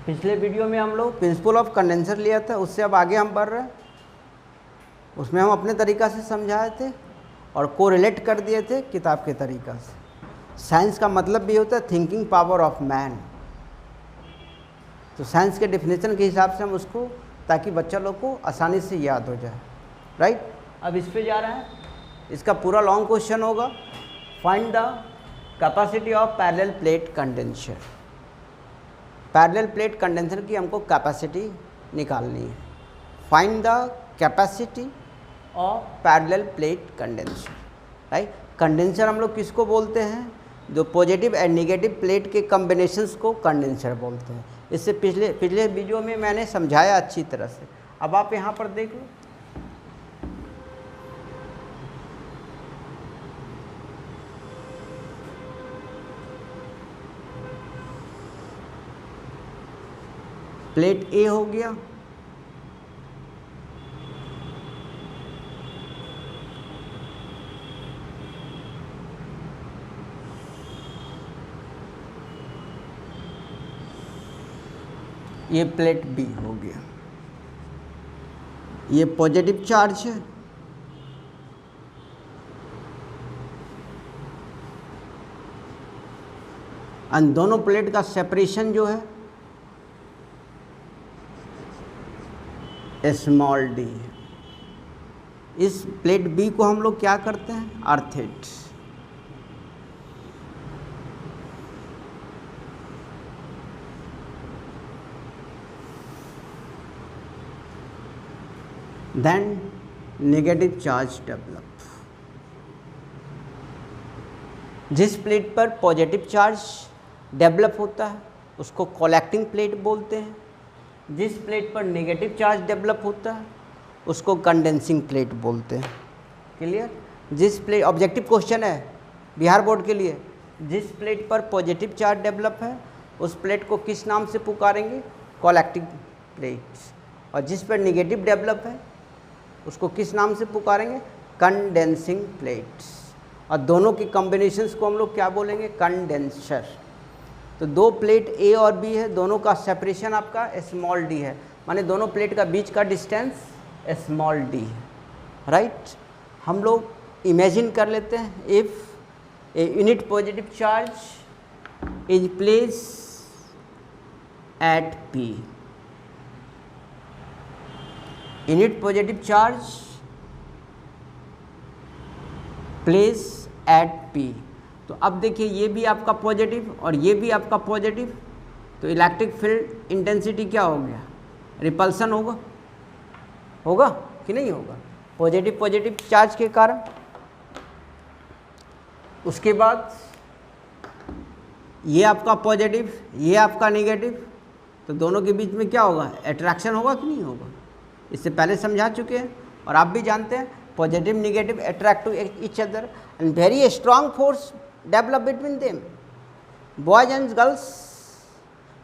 पिछले वीडियो में हम लोग प्रिंसिपल ऑफ कंडेंसर लिया था, उससे अब आगे हम बढ़ रहे हैं। उसमें हम अपने तरीक़ा से समझाए थे और कोरिलेट कर दिए थे किताब के तरीक़ा से। साइंस का मतलब भी होता है थिंकिंग पावर ऑफ मैन। तो साइंस के डेफिनेशन के हिसाब से हम उसको, ताकि बच्चा लोग को आसानी से याद हो जाए, राइट। अब इस पे जा रहे हैं, इसका पूरा लॉन्ग क्वेश्चन होगा, find the capacity of parallel plate condenser. Parallel plate condenser की हमको कैपेसिटी निकालनी है। Find the capacity of parallel plate condenser, right. Condenser हम लोग किसको बोलते हैं? जो पॉजिटिव एंड नेगेटिव प्लेट के कॉम्बिनेशंस को कंडेंसर बोलते हैं। इससे पिछले वीडियो में मैंने समझाया अच्छी तरह से। अब आप यहाँ पर देख लो, प्लेट ए हो गया, ये प्लेट बी हो गया, ये पॉजिटिव चार्ज है, और दोनों प्लेट का सेपरेशन जो है स्मॉल डी है। इस प्लेट बी को हम लोग क्या करते हैं? Earthed. Then negative charge develop. जिस प्लेट पर पॉजिटिव चार्ज डेवलप होता है उसको कलेक्टिंग प्लेट बोलते हैं। जिस प्लेट पर नेगेटिव चार्ज डेवलप होता है उसको कंडेंसिंग प्लेट बोलते हैं। क्लियर? जिस प्लेट, ऑब्जेक्टिव क्वेश्चन है बिहार बोर्ड के लिए, जिस प्लेट पर पॉजिटिव चार्ज डेवलप है उस प्लेट को किस नाम से पुकारेंगे? Collecting plate. और जिस पर नेगेटिव डेवलप है उसको किस नाम से पुकारेंगे? Condensing plates. और दोनों की कॉम्बिनेशंस को हम लोग क्या बोलेंगे? कंडेंसर। तो दो प्लेट ए और बी है, दोनों का सेपरेशन आपका स्मॉल डी है, माने दोनों प्लेट का बीच का डिस्टेंस स्मॉल डी है, राइट। हम लोग इमेजिन कर लेते हैं, if a unit positive charge is place at P, unit positive charge place at P. तो अब देखिए ये भी आपका पॉजिटिव और ये भी आपका पॉजिटिव, तो इलेक्ट्रिक फील्ड इंटेंसिटी क्या हो गया? रिपल्सन होगा, होगा कि नहीं होगा? पॉजिटिव पॉजिटिव चार्ज के कारण। उसके बाद ये आपका पॉजिटिव, ये आपका नेगेटिव, तो दोनों के बीच में क्या होगा? अट्रैक्शन होगा कि नहीं होगा? इससे पहले समझा चुके हैं और आप भी जानते हैं positive negative attract to each other and very strong force develop between them, boys and girls,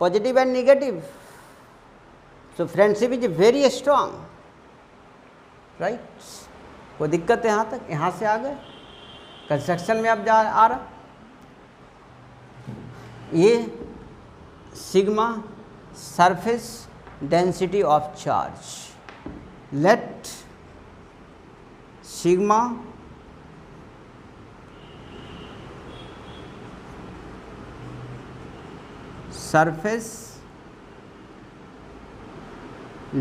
positive and negative, so friendship is very strong, right। कोई दिक्कत है यहाँ तक? यहाँ से आ गए कंस्ट्रक्शन में अब जा आ रहा, ये sigma surface density of charge, let sigma surface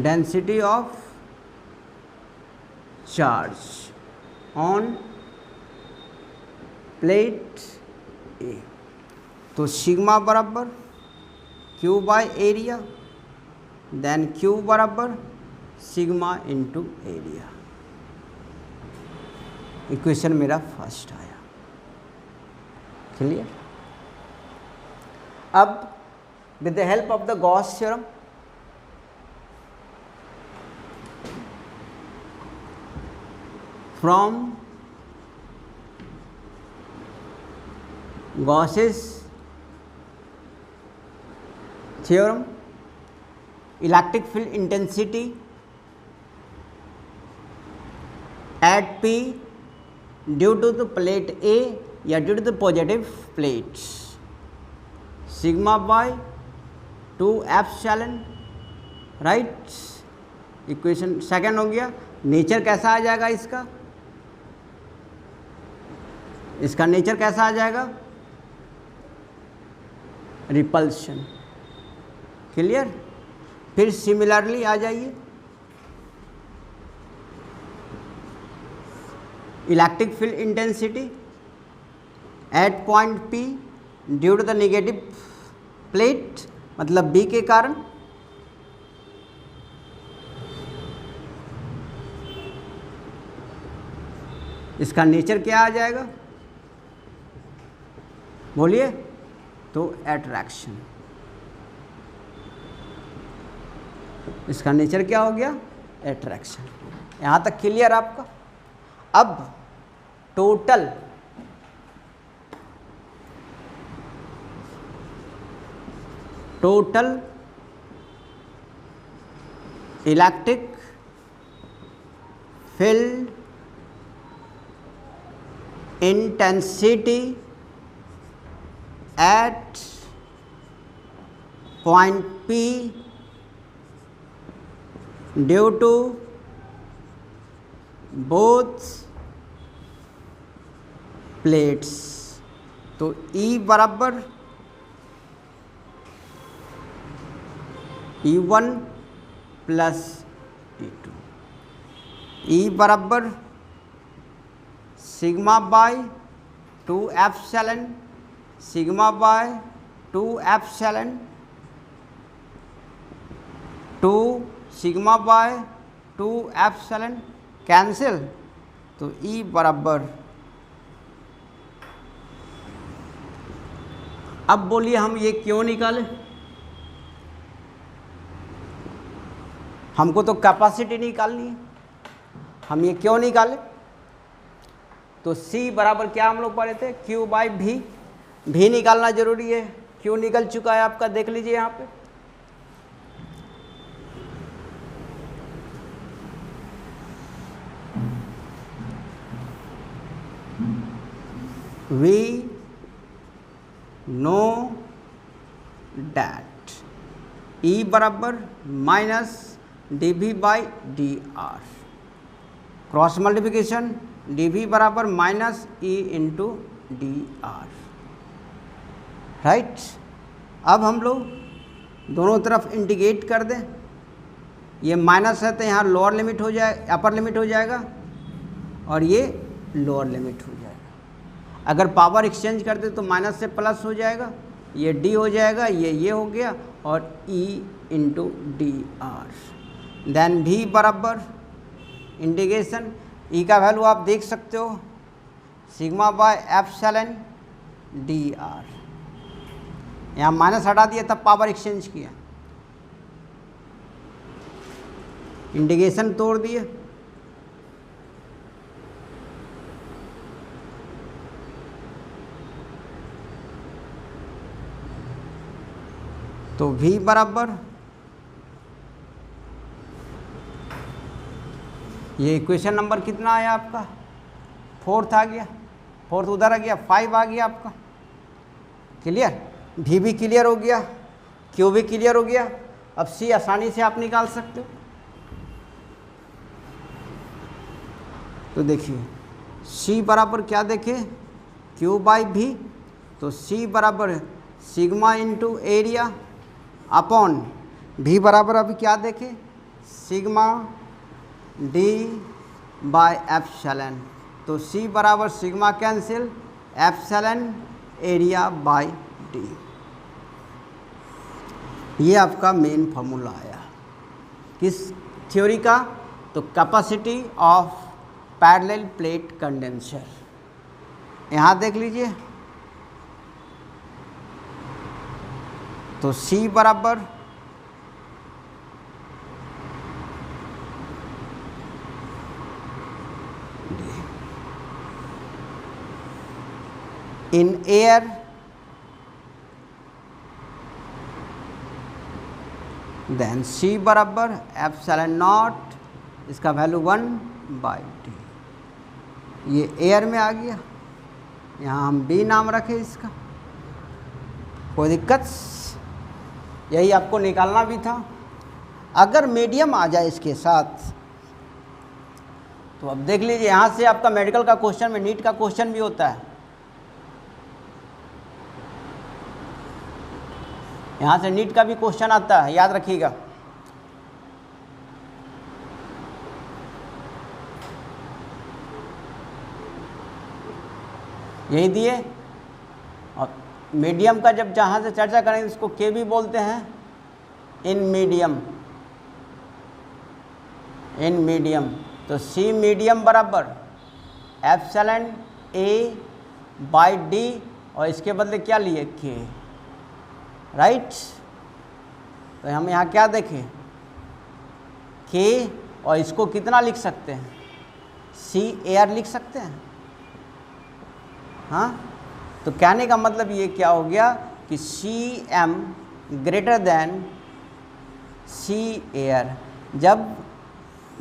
density of charge on plate A। तो सिग्मा बराबर Q by area, then Q बराबर सिग्मा इंटू एरिया। इक्वेशन मेरा फर्स्ट आया। क्लियर? अब with the help of the Gauss theorem, from Gauss's theorem, electric field intensity at P due to the plate A या due to the positive plates, sigma by 2 epsilon, right. Equation second हो गया। Nature कैसा आ जाएगा इसका, इसका nature कैसा आ जाएगा, रिपल्शन, क्लियर। फिर सिमिलरली आ जाइए, electric field intensity at point P due to the negative plate, मतलब B के कारण, इसका नेचर क्या आ जाएगा, बोलिए। तो एट्रैक्शन, इसका नेचर क्या हो गया, एट्रैक्शन। यहाँ तक क्लियर आपका। अब total electric field intensity at point P due to both plates, तो E बराबर E1 प्लस E2, E बराबर sigma by 2 epsilon, sigma by 2 epsilon 2 sigma by 2 epsilon cancel, तो E बराबर, अब बोलिए हम ये क्यों निकाले, हमको तो कैपेसिटी निकालनी है, हम ये क्यों निकाले। तो C बराबर क्या हम लोग पढ़े थे, Q बाई भी निकालना जरूरी है। Q निकल चुका है आपका, देख लीजिए यहाँ पे। We know that E बराबर minus dV by dr, cross multiplication dV बराबर minus E into dr, right. अब हम लोग दोनों तरफ इंटीग्रेट कर दें, ये माइनस है तो यहाँ लोअर लिमिट हो जाए, अपर लिमिट हो जाएगा, और ये लोअर लिमिट हो जाएगा। अगर पावर एक्सचेंज करते तो माइनस से प्लस हो जाएगा, ये d हो जाएगा, ये हो गया, और E into dr। Then V बराबर इंटीग्रेशन, E का वैल्यू आप देख सकते हो, सिग्मा बाय एप्सिलॉन dr, यहाँ माइनस हटा दिया तब पावर एक्सचेंज किया, इंटीग्रेशन तोड़ दिए, तो V बराबर, ये इक्वेशन नंबर कितना आया आपका, 4th आ गया, 4th उधर आ गया, 5 आ गया आपका, क्लियर। V भी क्लियर हो गया, Q भी क्लियर हो गया। अब C आसानी से आप निकाल सकते हो। तो देखिए C बराबर क्या देखें, Q बाई V, तो C बराबर sigma into area upon V बराबर अभी क्या देखें, सिग्मा D बाय एप्सिलॉन, तो C बराबर sigma cancel, epsilon area bye D। ये आपका मेन फार्मूला आया किस थ्योरी का, तो capacity of parallel plate condenser. यहाँ देख लीजिए, तो C बराबर इन एयर देन C बराबर एप्सिलॉन नॉट, इसका वैल्यू 1 बाई डी, ये एयर में आ गया, यहाँ हम B नाम रखें इसका, कोई दिक्कत। यही आपको निकालना भी था। अगर मीडियम आ जाए इसके साथ तो अब देख लीजिए, यहाँ से आपका मेडिकल का क्वेश्चन में नीट का क्वेश्चन भी होता है, यहाँ से नीट का भी क्वेश्चन आता है, याद रखिएगा। यही दिए। और मीडियम का जब जहाँ से चर्चा करेंगे इसको के भी बोलते हैं, इन मीडियम, इन मीडियम। तो सी मीडियम बराबर एप्सिलॉन ए बाई डी, और इसके बदले क्या लिए, के, राइट। तो हम यहाँ क्या देखें, के, और इसको कितना लिख सकते हैं, सी एयर लिख सकते हैं। हाँ, तो कहने का मतलब ये क्या हो गया कि सी एम ग्रेटर देन सी एयर। जब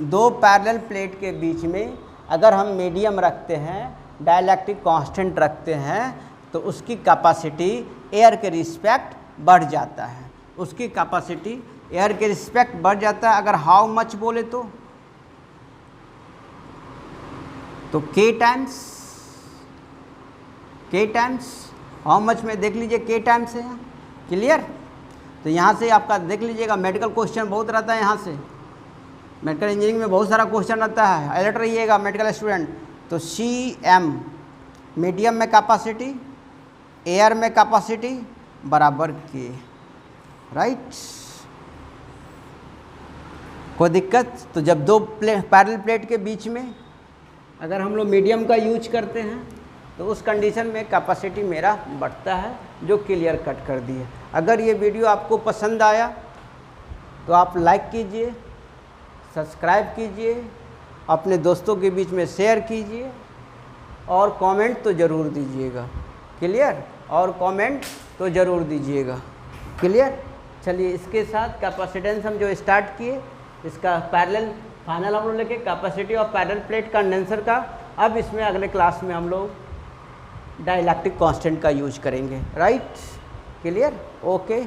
दो पैरेलल प्लेट के बीच में अगर हम मीडियम रखते हैं, डाइलेक्ट्रिक कांस्टेंट रखते हैं, तो उसकी कैपेसिटी एयर के रिस्पेक्ट बढ़ जाता है, उसकी कैपेसिटी एयर के रिस्पेक्ट बढ़ जाता है। अगर हाउ मच बोले तो के टाइम्स हाउ मच में देख लीजिए, के टाइम्स है, क्लियर। तो यहाँ से आपका देख लीजिएगा, मेडिकल क्वेश्चन बहुत रहता है, यहाँ से मेडिकल इंजीनियरिंग में बहुत सारा क्वेश्चन रहता है, अलर्ट रहिएगा मेडिकल स्टूडेंट। तो सी एम मीडियम में कैपेसिटी, एयर में कैपेसिटी बराबर के, राइट। कोई दिक्कत? तो जब दो पैरेलल प्लेट के बीच में अगर हम लोग मीडियम का यूज करते हैं तो उस कंडीशन में कैपेसिटी मेरा बढ़ता है, जो क्लियर कट कर दिए। अगर ये वीडियो आपको पसंद आया तो आप लाइक कीजिए, सब्सक्राइब कीजिए, अपने दोस्तों के बीच में शेयर कीजिए, और कमेंट तो ज़रूर दीजिएगा, क्लियर, और कमेंट तो ज़रूर दीजिएगा, क्लियर। चलिए, इसके साथ कैपेसिटेंस हम जो स्टार्ट किए, इसका पैरेलल फाइनल हम लोग लेके कैपेसिटी और पैरेलल प्लेट कंडेंसर का। अब इसमें अगले क्लास में हम लोग डाइलेक्ट्रिक कांस्टेंट का यूज करेंगे, राइट, क्लियर, ओके।